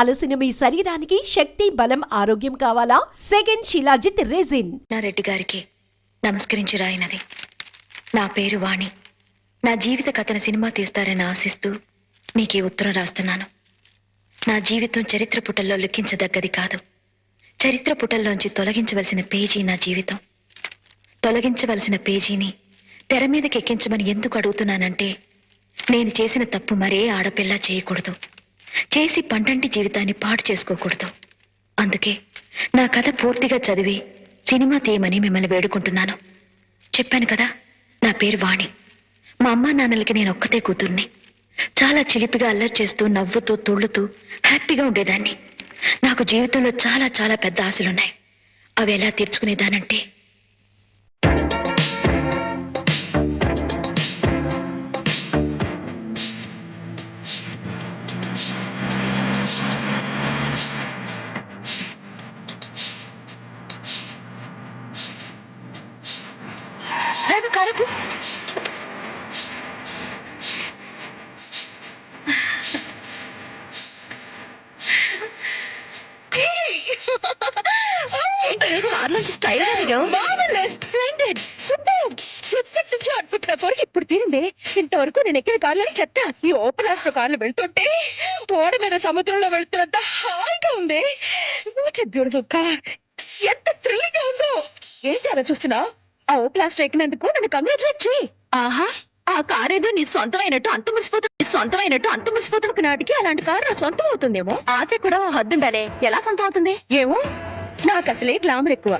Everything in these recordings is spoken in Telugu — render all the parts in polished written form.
అలసిన మీ శరీరానికి శక్తి, బలం, ఆరోగ్యం కావాలా? Second shilajit resin. రెడ్డి గారికి నమస్కరించి రాయినది. నా పేరు వాణి. నా జీవిత కథను సినిమా తీస్తారని ఆశిస్తూ మీకు ఈ ఉత్తరం రాస్తున్నాను. నా జీవితం చరిత్ర పుటల్లో లిఖించదగ్గది కాదు. చరిత్ర పుటల్లోంచి తొలగించవలసిన పేజీ నా జీవితం. తొలగించవలసిన పేజీని తెర మీదకి ఎక్కించమని ఎందుకు అడుగుతున్నానంటే, నేను చేసిన తప్పు మరే ఆడపిల్ల చేయకూడదు. చేసి పంటంటి జీవితాన్ని పాడు చేసుకోకూడదు. అందుకే నా కథ పూర్తిగా చదివి సినిమా తీయమని మిమ్మల్ని వేడుకుంటున్నాను. చెప్పాను కదా, నా పేరు వాణి. మా అమ్మా నాన్నలకి నేను ఒక్కతే కూతుర్ని. చాలా చిలిపిగా అల్లరి చేస్తూ, నవ్వుతూ, తుళ్ళుతూ హ్యాపీగా ఉండేదాన్ని. నాకు జీవితంలో చాలా చాలా పెద్ద ఆశలున్నాయి. అవి ఎలా తీర్చుకునేదానంటే, కరకు ఇప్పుడు తిరిందే. ఇంతవరకు నేను ఎక్కిన కార్లో చెత్త. ఈ ఓపెన్ ఆస్ట్రో కార్లు వెళ్తుంటే ఓడ మీద సముద్రంలో వెళ్తున్నంత హాయిగా ఉంది. బ్యూటిఫుల్ కార్, ఎంత థ్రిల్లింగ్ గా ఉందో. ఏంటి అలా చూస్తున్నావు? ఆ ఓపెన్ ఆస్ట్రో ఎక్కినందుకు నన్ను కంగ్రాచులేట్ చేయి. ఆహా, ఆ కార్ ఏదో నీ సొంతమైనట్టు అంత మురిసిపోతున్న నాటికి అలాంటి కారు నా సొంతం అవుతుందేమో. ఆశ కూడా హద్దుండాలే. ఎలా సొంతం అవుతుంది ఏమో. నాకు అసలే గ్లామర్ ఎక్కువ.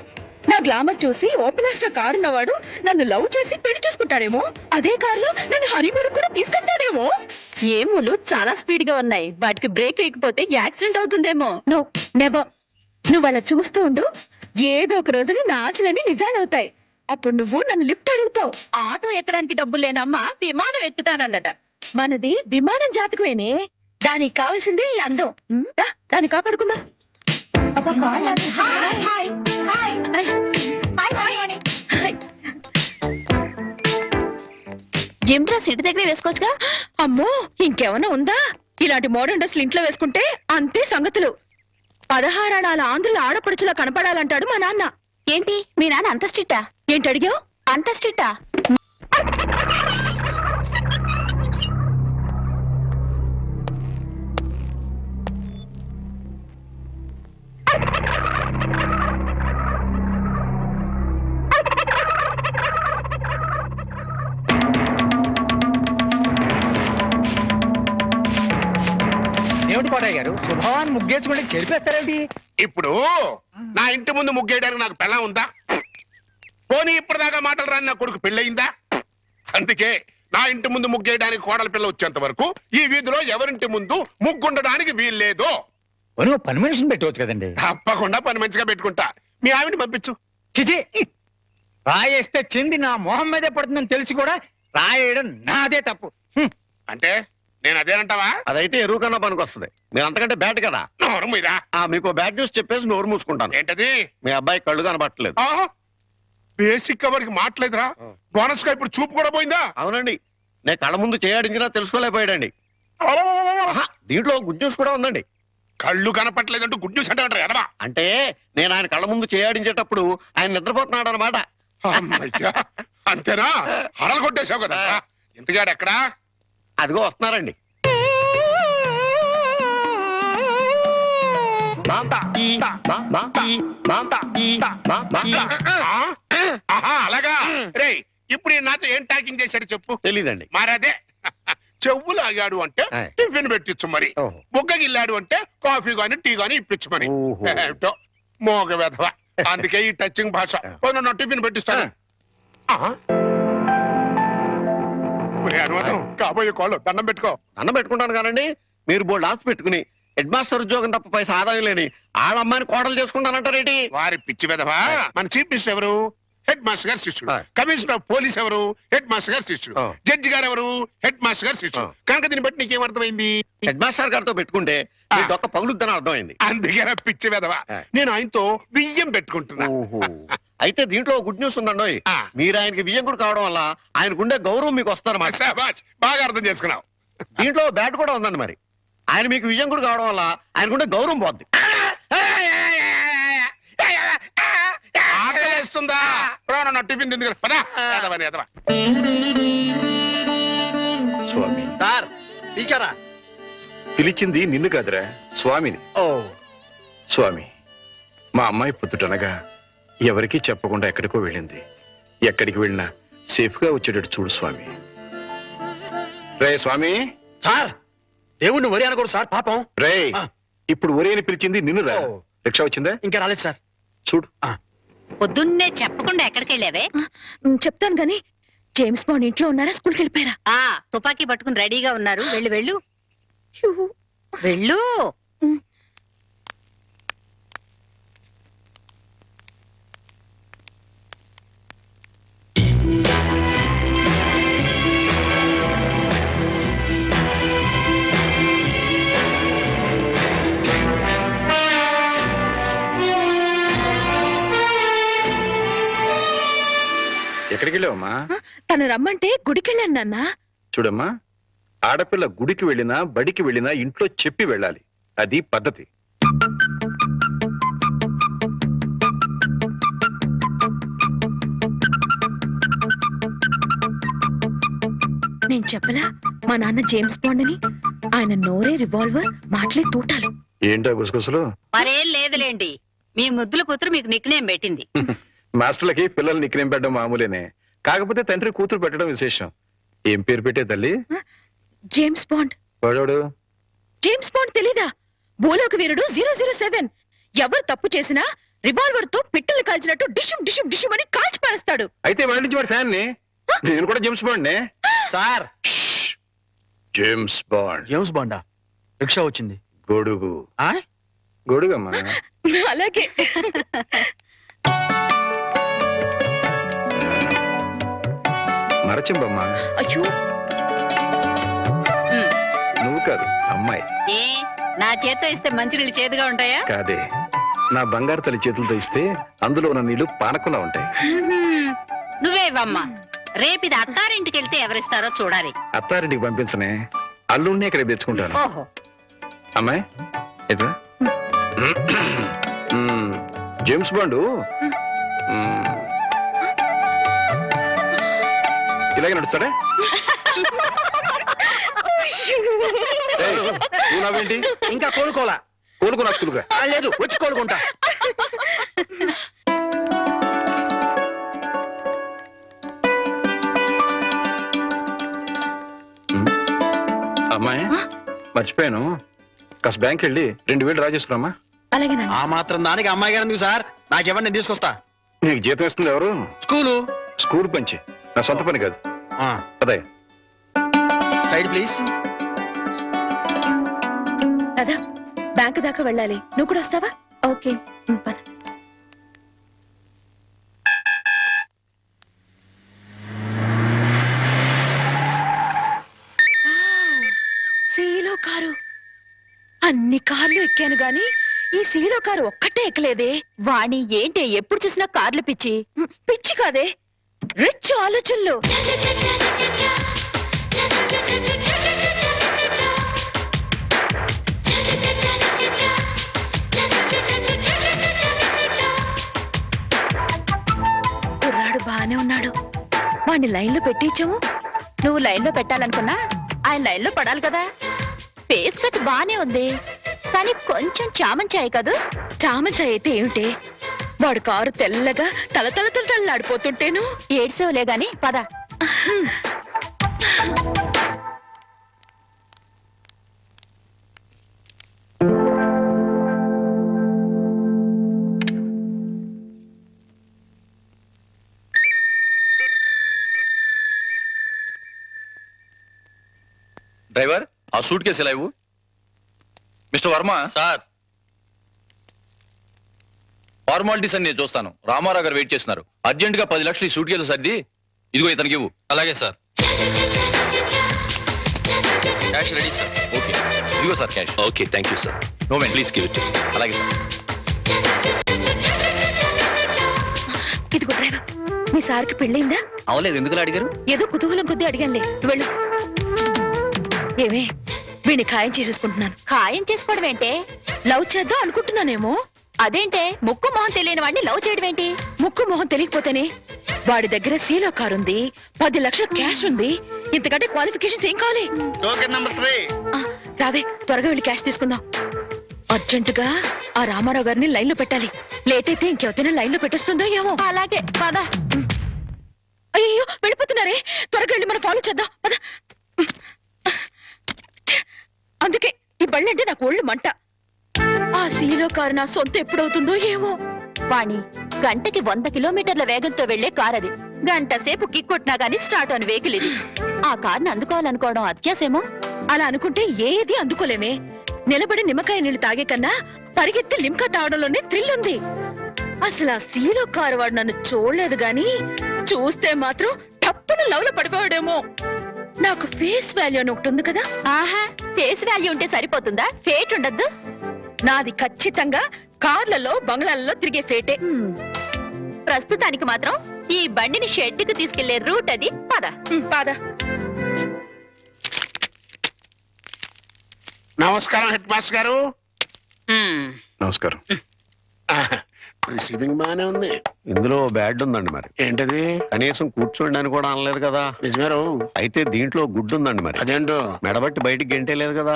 నా గ్లామర్ చూసి ఓపెన్ ఆస్ట్రో కారు ఉన్నవాడు నన్ను లవ్ చేసి పెళ్లి చేసుకుంటాడేమో. అదే కారులో నన్ను హనీమూన్ కూడా తీసుకెళ్తాడేమో. ఏమోలు చాలా స్పీడ్ గా ఉన్నాయి. వాటికి బ్రేక్ వేయకపోతే యాక్సిడెంట్ అవుతుందేమో. No, never. నువ్వు అలా చూస్తూ ఉండు. ఏదో ఒక రోజున నా ఆశలన్నీ నిజాలవుతాయి. అప్పుడు నువ్వు నన్ను లిఫ్ట్ అడుగుతావు. ఆటో ఎక్కడానికి డబ్బులు లేనమ్మా విమానం ఎక్కుతానన్నట. మనది విమానం జాతకమేనే. దానికి కావాల్సింది అందం. దాన్ని కాపాడుకుందా. జిమ్ డ్రెస్ ఇంటి దగ్గరే వేసుకోవచ్చుగా. అమ్మో, ఇంకేమన్నా ఉందా? ఇలాంటి మోడర్న్ డ్రెస్లు ఇంట్లో వేసుకుంటే అంతే సంగతులు. 16 ఆడాల ఆంధ్రుల ఆడపడుచులా కనపడాలంటాడు మా నాన్న. ఏంటి మీ నాన్న అంత స్ట్రిక్టా? ఏంటి అడిగావు? అంత స్ట్రిక్టా? ఏమిటి కోటయ్య గారు, శుభవాన్ని ముగ్గేసుకుంటే చెరిపేస్తారేంటి? ఇప్పుడు నా ఇంటి ముందు ముగ్గేయడానికి నాకు పెళ్ళం ఉందా? పోనీ ఇప్పటిదాకా మాటలు రాని నా కొడుకు పెళ్ళయిందా? అందుకే నా ఇంటి ముందు ముగ్గేయడానికి కోడల పిల్ల వచ్చేంత వరకు ఈ వీధిలో ఎవరింటి ముందు ముగ్గుండడానికి వీల్లేదు. పని మనిషిని పెట్టవచ్చు కదండి. తప్పకుండా పని మంచిగా పెట్టుకుంటా. మీ ఆవిడని పంపించు. చిచి, రాయేస్తే చెంది నా మొహం మీదే పడుతుందని తెలిసి కూడా రాయేయడం నాదే తప్పు. అంటే నేను అదేనంటావా? అదైతే ఎరువు కన్నా పనికి వస్తుంది. మీరు అంతకంటే బ్యాట్ కదా. నోరు మీరా. మీకు బ్యాడ్ న్యూస్ చెప్పేసి నోరు మూసుకుంటాను. ఏంటది? మీ అబ్బాయి కళ్ళు కనబట్టలేదు. బేసిక్ వాడికి మాట్లేదురా. బోనస్ గా ఇప్పుడు చూపు కూడా పోయిందా? అవునండి, నేను కళ్ళ ముందు చేయాడించినా తెలుసుకోలేకపోయాడండి. దీంట్లో గుడ్ న్యూస్ కూడా ఉందండి. కళ్ళు కనపట్లేదంటూ గుడ్ న్యూస్ అంటే ఎడవా? అంటే నేను ఆయన కళ్ళ ముందు చేయాడించేటప్పుడు ఆయన నిద్రపోతున్నాడు అనమాట. అంతేనా? హడలు కొట్టేశావు కదా. ఇంతగాడు ఎక్కడా? అదిగో వస్తున్నారండి. అలాగా. రే, ఇప్పుడు నాతో ఏం టాకింగ్ చేశాడు చెప్పు. తెలీదండి. మరదే చెవులు ఆగాడు అంటే టిఫిన్ పెట్టించు మరి. బుగ్గగిల్లాడు అంటే కాఫీ గాని టీ గాని ఇప్పించు మరి. ఏమిటో మోగ వెధవ. అందుకే ఈ టచింగ్ భాష. నా టిఫిన్ పెట్టిస్తాను. అనుమానం కాబోయే కోళ్ళు దండం పెట్టుకో. దండం పెట్టుకుంటాను కానండి. మీరు బోల్డ్ ఆశ పెట్టుకుని హెడ్ మాస్టర్ ఉద్యోగం తప్ప పైసా ఆదాయం లేని ఆడమ్మాయిని కోటలు చేసుకుంటానంటారేంటి? వారి పిచ్చి వెధవా. మన చీఫ్ మినిస్టర్ ఎవరు? హెడ్ మాస్టర్ గారు శిష్యుడు. కమిషనర్ ఆఫ్ పోలీస్ ఎవరు? హెడ్ మాస్టర్ గారు శిష్యుడు. జడ్జి గారు ఎవరు? హెడ్ మాస్టర్ గారు శిష్యుడు. కనుక దీన్ని బట్టి నీకేమర్థమైంది? హెడ్ మాస్టర్ గారితో పెట్టుకుంటే ఒక్క పగులుద్దని అర్థమైంది. అందుకే పిచ్చి వెధవా. నేను ఆయనతో బియ్యం పెట్టుకుంటున్నా. అయితే దీంట్లో గుడ్ న్యూస్ ఉందండి. మీరు ఆయనకి బియ్యంకుడు కావడం వల్ల ఆయనకుండే గౌరవం మీకు వస్తారన్నమాట. బాగా అర్థం చేసుకున్నావు. దీంట్లో బ్యాట్ కూడా ఉందండి. మరి ఆయన మీకు విజయం కూడా కావడం వల్ల ఆయనకుంటే గౌరవం పోద్ది. ఆకలిస్తుందా నా టిఫిన్ తింది కదా పదా ఎదవని ఎదవ. స్వామి సార్ టీచరా? పిలిచింది నిన్ను కాదురా, స్వామిని. ఓ స్వామి, మా అమ్మాయి పొద్దుటనగా ఎవరికీ చెప్పకుండా ఎక్కడికో వెళ్ళింది. ఎక్కడికి వెళ్ళినా సేఫ్ గా వచ్చేటట్టు చూడు స్వామి. రే స్వామి. సార్ దేవుణ్ణి వరి అనకూడదు సార్, పాపం. రే ఆ. ఇప్పుడు ఒరేని పిలిచింది నిన్ను రా. ఓ. రిక్షా వచ్చిందా? ఇంకా రాలేదు సార్. చూడు. పొద్దున్నే చెప్పకుండా ఎక్కడికి వెళ్ళావే? చెప్తాను గాని జేమ్స్ బాండ్ ఇంట్లో ఉన్నారా, స్కూల్కి వెళ్ళిపోయారా? తుపాకీ పట్టుకుని రెడీగా ఉన్నారు. వెళ్ళు వెళ్ళు హ్యూ. వెళ్ళు. ఎక్కడికి వెళ్ళావమ్మా? తను రమ్మంటే గుడికి వెళ్ళాను నాన్న. చూడమ్మా, ఆడపిల్ల గుడికి వెళ్ళినా బడికి వెళ్ళినా ఇంట్లో చెప్పి వెళ్ళాలి. అది పద్ధతి. నేను చెప్పలా మా నాన్న జేమ్స్ బాండ్ అని? ఆయన నోరే రివాల్వర్, మాటలే తూటాలు. ఏంటో గుసగుసలు? మరేం లేదులేండి, మీ ముద్దుల కూతురు మీకు నిక్నేం పెట్టింది. మాస్టర్లకి పిల్లలు నిక్నేం పెట్టడం మామూలేనే. కాకపోతే తండ్రి కూతురు పెట్టడం విశేషం. ఏం పేరు పెట్టే తల్లి? James Bond. వాడోడు జేమ్స్ బాండ్ తెలీదా? భూలోక వీరుడు 007. ఎవరు తప్పు చేసినా రివాల్వర్ తో పిట్టలు కాల్చినట్టు డిషుమ్ డిషుమ్ డిషుమ్ అని కాల్చి పారేస్తాడు. అయితే వాడి నుంచి వాడి ఫ్యాన్ ని. నేను కూడా జేమ్స్ బాండ్ నే. Sir James Bond. జేమ్స్ బాండా? రిక్షా వచ్చింది. గొడుగు. ఆ? గొడుగమ్మా. అలాగే. మరచింబమ్మా. అయ్యో, నువ్వు కాదు, అమ్మాయి. ఏ నా చేత్తో ఇస్తే మంచినీళ్ళు చేదుగా ఉంటాయా? కాదే, నా బంగారు తల్లి చేతులతో ఇస్తే అందులో ఉన్న నీళ్లు పానకుండా ఉంటాయి. నువ్వే ఇవ్వమ్మా. రేపు ఇది అత్తారింటికి వెళ్తే ఎవరిస్తారో చూడాలి. అత్తారింటికి పంపించనే, అల్లుడిని ఇక్కడ తెచ్చుకుంటాను. ఓహో, అమ్మాయి ఎట్లా? జేమ్స్ బాండు ఇలాగే నడుస్తాడే. ఏయ్, నువ్వు నవ్వేంటి? ఇంకా కోలుకోలా? కోలుకున్నా స్కూల్గా. లేదు, వచ్చి కోలుకుంటా. అమ్మాయి మర్చిపోయాను, కాస్త బ్యాంక్ వెళ్ళి 2000 డ్రా చేసుకున్నామా. అలాగే నాన్న. ఆ మాత్రం దానికి అమ్మాయి గారు ఎందుకు సార్? నాకెవరిని నేను తీసుకొస్తా. నీకు జీతం ఇస్తుంది ఎవరు? స్కూలు. స్కూల్ పంచి, నా సొంత పని కాదు. అదే సైడ్ ప్లీజ్. రాధా, బ్యాంకు దాకా వెళ్ళాలి, నువ్వు కూడా వస్తావా? ఓకే, పద. సీలో కారు. అన్ని కార్లు ఎక్కాను గాని ఈ సీలో కారు ఒక్కటే ఎక్కలేదే. వాణి ఏంటి ఎప్పుడు చూసినా కార్లు పిచ్చి? పిచ్చి కాదే, రిచ్ ఆలోచనలు. కుర్రాడు బానే ఉన్నాడు, వాణ్ణి లైన్ లో పెట్టించాము. నువ్వు లైన్ లో పెట్టాలనుకున్నా ఆయన లైన్ లో పడాలి కదా. ఫేస్ కట్ బానే ఉంది, కానీ కొంచెం చామంచాయి కదా. చామంచాయి అయితే ఏమిటి? వాడు కారు తెల్లగా తల తల తల తల్లాడిపోతుంటేను. ఏడ్సేవలే గాని పద. డ్రైవర్, ఆ సూట్ కేసు ఎలా ఇవ్వు. మిస్టర్ వర్మ. సార్, ఫార్మాలిటీస్ అని నేను చూస్తాను. రామారావు గారు వెయిట్ చేస్తున్నారు. అర్జెంట్ గా 10 లక్షలు ఈ సూట్ కేసు సర్ది ఇదిగో ఇతనికి ఇవ్వు. అలాగే sir. Cash ready sir. Okay, ఇదిగో sir cash. Okay, thank you sir. No man, please give it. అలాగే సార్. ఇదిగో డ్రైవర్, మీ సార్కి పెళ్ళైందా? అవలేదు, ఎందుకు అడిగారు? ఏదో కుతూహలం కొద్దీ అడిగానులే, వెళ్ళు. ఏమే, వీడిని ఖాయం చేసేసుకుంటున్నాను. ఖాయం చేసుకోవడం ఏంటే? లవ్ చేద్దాం అనుకుంటున్నానేమో. అదేంటే ముక్కు మొహం తెలియని వాడిని లవ్ చేయడం ఏంటి? ముక్కు మొహం తెలియకపోతేనే వాడి దగ్గర సీలో కారు ఉంది, 10 లక్షల క్యాష్ ఉంది. ఇంతకంటే క్వాలిఫికేషన్స్ ఏం కావాలి? Token number 3. రావే, త్వరగా వెళ్ళి క్యాష్ తీసుకుందాం. అర్జెంటుగా ఆ రామారావు గారిని లైన్ లో పెట్టాలి. లేట్ అయితే ఇంకెవరైనా లైన్ లో పెట్టేస్తుందో ఏమో. అలాగే పద. అయ్యో వెళ్ళిపోతున్నారే, త్వరగా వెళ్ళి మనం ఫాలో చేద్దాం పద. అందుకే ఈ బళ్ళంటే నాకు ఒళ్ళు మంట. ఆ సీలో కారు నా సొంత ఎప్పుడవుతుందో ఏమో. వాణి, గంటకి 100 కిలోమీటర్ల వేగంతో వెళ్లే కార్ అది. గంట సేపు కిక్ కొట్టినా గానీ స్టార్ట్ అని వెహికల్ ఇది. ఆ కార్ని అందుకోవాలనుకోవడం అత్యాసేమో. అలా అనుకుంటే ఏది అందుకోలేమే. నిలబడి నిమ్మకాయ నీళ్లు తాగే కన్నా పరిగెత్తి లిమ్కా తాగడంలోనే థ్రిల్ ఉంది. అసలు ఆ సీలో కారు వాడు నన్ను చూడలేదు గాని చూస్తే మాత్రం టప్పున లవ్ లో పడిపోయాడేమో. నాకు ఫేస్ వాల్యూ అని ఒకటి ఉంది కదా. ఆహా, ఫేస్ వాల్యూ ఉంటే సరిపోతుందా? ఫేట్ ఉండద్దు? నాది ఖచ్చితంగా కార్లలో బంగ్లాలలో తిరిగే ఫేటే. ప్రస్తుతానికి మాత్రం ఈ బండిని షెడ్డుకు తీసుకెళ్లే రూట్ అది. పద. పాద. నమస్కారం హెడ్ మాస్టర్ గారు. నమస్కారం. రిసీవింగ్ బానే ఉంది. ఇందులో బ్యాడ్ ఉందండి. మరి ఏంటది? కనీసం కూర్చోండి అని కూడా అనలేదు కదా. నిజమేరు. అయితే దీంట్లో గుడ్డు ఉందండి. మరి అదేంటో మెడబట్టి బయటికి గెంటే లేదు కదా.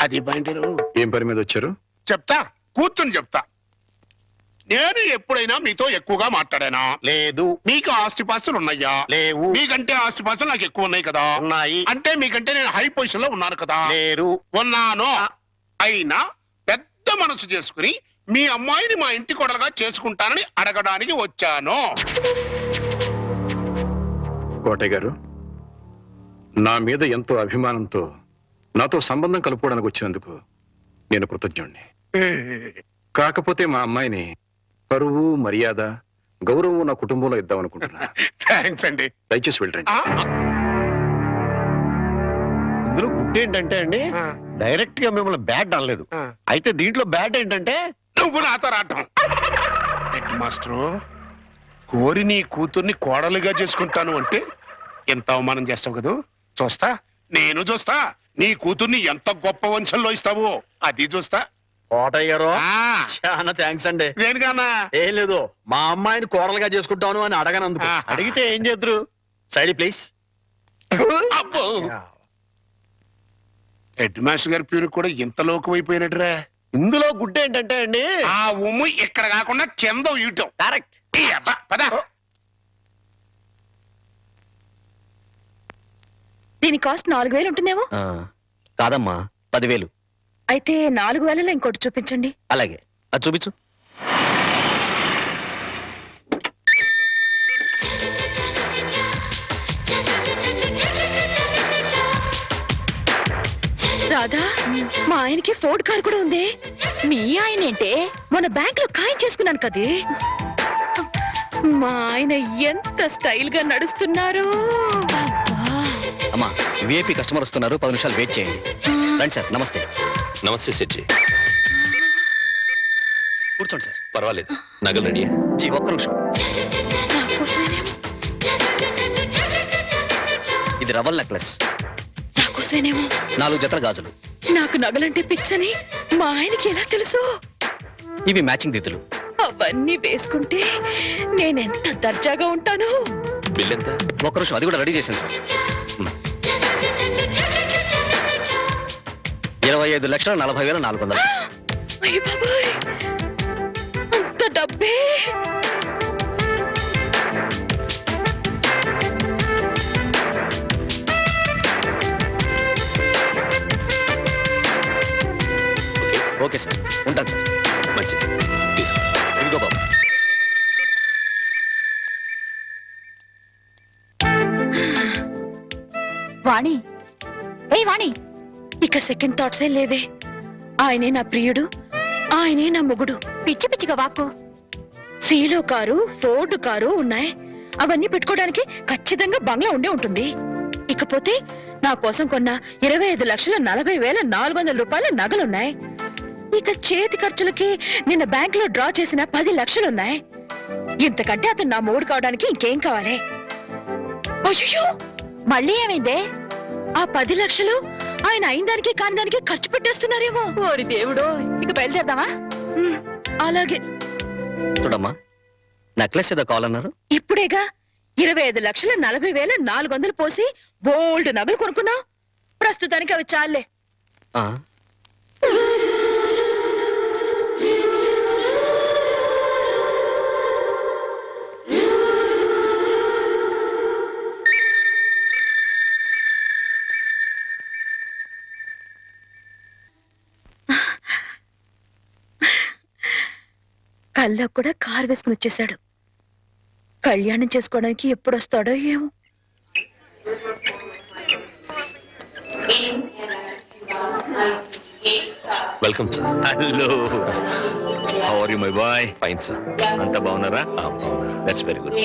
అది పాయింటరు. ఏం పని మీద వచ్చారు? చెప్తా, కూర్చొని చెప్తా. నేను ఎప్పుడైనా మీతో ఎక్కువగా మాట్లాడానా? లేదు. మీకు ఆస్తిపాస్తులు ఉన్నాయా? లేవు. మీకంటే ఆస్తిపాస్తులు నాకు ఎక్కువ ఉన్నాయి కదా. ఉన్నాయి. అంటే మీకంటే నేను హై పొజిషన్ లో ఉన్నాను కదా. లేరు. ఉన్నాను. అయినా పెద్ద మనసు చేసుకుని మీ అమ్మాయిని మా ఇంటి కొడలుగా చేసుకుంటానని అడగడానికి వచ్చాను. కోటయ్య గారు, నా మీద ఎంతో అభిమానంతో నాతో సంబంధం కలుపుకోవడానికి వచ్చినందుకు నేను కృతజ్ఞుణ్ణి. కాకపోతే మా అమ్మాయిని పరువు, మర్యాద, గౌరవం నా కుటుంబంలో ఇద్దామనుకుంటున్నా. థ్యాంక్స్ అండి. దయచేసి వెళ్ళండి. ఇందులో గుడ్డు ఏంటంటే అండి, డైరెక్ట్ గా మిమ్మల్ని బ్యాడ్ అనలేదు. అయితే దీంట్లో బ్యాడ్ ఏంటంటే నువ్వు నాతో రావటం. హెడ్ మాస్టరు, కోరి నీ కూతుర్ని కోడలుగా చేసుకుంటాను అంటే ఎంత అవమానం చేస్తావు కదా. చూస్తా, నేను చూస్తా. నీ కూతుర్ని ఎంత గొప్ప వంశంలో ఇస్తావో అది చూస్తా. కోటయ్య గారు ఆ, చాలా థ్యాంక్స్ అండి. దేనికన్నా? ఏం లేదు, మా అమ్మాయిని కోడలుగా చేసుకుంటాను అని అడగనందుకు. అడిగితే ఏం చేద్దరు? Side please. అబ్బో, హెడ్ మాస్టర్ గారి పేరు కూడా ఇంత లోకమైపోయినట్టురా. ఇందులో గుడ్డు ఏంటంటే అండి, ఆ ఉమ్ము ఇక్కడ కాకుండా కింద ఇయటం. కరెక్ట్. పద. దీని కాస్ట్ 4000 ఉంటుందేమో. కాదమ్మా, 10,000. అయితే 4000లో ఇంకోటి చూపించండి. అలాగే, అది చూపించు. రాధా, మా ఆయనకి ఫోర్డ్ కార్ కూడా ఉంది. మీ ఆయన ఏంటే? మన బ్యాంక్ లో ఖాయం చేసుకున్నాను కదే. మా ఆయన ఎంత స్టైల్ గా నడుస్తున్నారు. అమ్మా, విఐపి కస్టమర్ వస్తున్నారు, 10 నిమిషాలు వెయిట్ చేయండి. రండి సార్. నమస్తే. నమస్తే సెట్జీ. కూర్చోండి సార్. పర్వాలేదు, నగలు రెడీ. జీ, ఒక్క నిమిషం. నాకోసమేనేమో, ఇది రవల్ నెక్లెస్, నాకోసమేనేమో. 4 జతల గాజులు. నాకు నగలంటే పిచ్చని మా ఆయనకి ఎలా తెలుసు? ఇవి మ్యాచింగ్ దిద్దులు. అవన్నీ వేసుకుంటే నేనెంత దర్జాగా ఉంటాను. బిల్ ఎంత? ఒక్క నిమిషం, అది కూడా రెడీ చేశాను సార్. 25,40,400. అయ్య బాబాయ్, అంత డబ్బే! ఓకే సార్, ఉంటాను సార్. మంచిది, తీసుకో. ఇదిగో బాబు. వాణి, ఏ వాణి, ఇక సెకండ్ థాట్సే లేవే. ఆయనే నా ప్రియుడు, ఆయనే నా మొగుడు. పిచ్చి పిచ్చిగా వాక్కు. సీలో కారు, ఫోర్డ్ కారు ఉన్నాయి. అవన్నీ పెట్టుకోవడానికి ఖచ్చితంగా బంగ్లా ఉండే ఉంటుంది. ఇకపోతే నా కోసం కొన్న 25,40,400 రూపాయల నగలున్నాయి. ఇక చేతి ఖర్చులకి నిన్న బ్యాంక్ లో డ్రా చేసిన 10 లక్షలున్నాయి. ఇంతకంటే అతను నా మొగుడు కావడానికి ఇంకేం కావాలి? అయ్యో, మళ్ళీ ఏమైందే? ఆ 10 లక్షలు ఆయన అయిన దానికి కాని దానికి ఖర్చు పెట్టేస్తున్నారేమో. ఓరి దేవుడో, ఇక బయలుదేరదామా? అలాగే. చూడమ్మా, నెక్లెస్ ఏదో కావాలన్నారు. ఇప్పుడేగా 25,40,400 పోసి బోల్డ్ నగలు కొనుక్కున్నావు. ప్రస్తుతానికి అవి చాలే. ఆ, కల్లో కూడా కారు వేసుకుని వచ్చేసాడు. కళ్యాణం చేసుకోవడానికి ఎప్పుడొస్తాడో ఏమో. Welcome sir. Hello, how are you my boy? Fine sir. అంతా బాగున్నారా? That's very good.